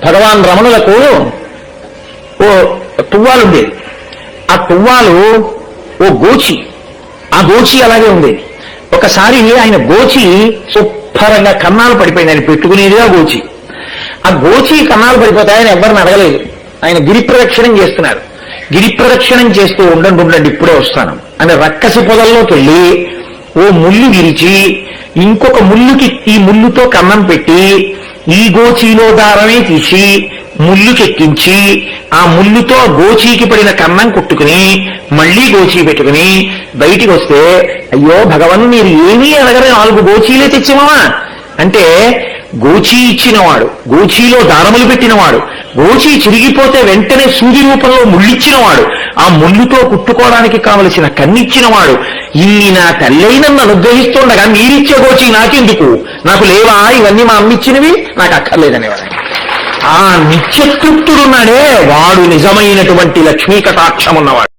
భగవాన్ రమణులకు ఓ తువ్వాలు ఉండేది. ఆ తువ్వాలు ఓ గోచి, ఆ గోచి అలాగే ఉండేది. ఒకసారి ఆయన గోచి శుభ్రంగా కన్నాలు పడిపోయింది. ఆయన పెట్టుకునేది ఆ గోచి. ఆ గోచి కన్నాలు పడిపోతాయని ఎవరిని అడగలేదు. ఆయన గిరి ప్రదక్షిణం చేస్తున్నారు. గిరి ప్రదక్షిణం చేస్తూ ఉండండి ఇప్పుడే వస్తాను అని రక్కసి పొదల్లోకి వెళ్ళి ఓ ముళ్ళు విరిచి ఇంకొక ముళ్ళుకి ఈ ముళ్ళుతో కన్నం పెట్టి ఈ గోచీలో దారమే తీసి ముళ్ళుకెక్కించి ఆ ముళ్ళుతో గోచీకి పడిన కన్నం కుట్టుకుని మళ్లీ గోచీ పెట్టుకుని బయటికి వస్తే, అయ్యో భగవన్ మీరు ఏమీ అడగరే 4 గోచీలే తెచ్చిమవా అంటే, గోచీ ఇచ్చినవాడు, గోచీలో దారములు పెట్టినవాడు, గోచీ చిరిగిపోతే వెంటనే సూది రూపంలో ముళ్ళిచ్చినవాడు, ఆ ముళ్ళుతో కుట్టుకోవడానికి కావలసిన కన్నిచ్చినవాడు, ఇన్ని నా తల్లైన నన్ను అనుగ్రహిస్తుండగా మీరిచ్చే గోచీ నాకెందుకు, నాకు లేవా ఇవన్నీ మా అమ్మిచ్చినవి, నాకు అక్కర్లేదనేవాడు. ఆ నిత్యతృప్తుడున్నాడే వాడు నిజమైనటువంటి లక్ష్మీ కటాక్షం ఉన్నవాడు.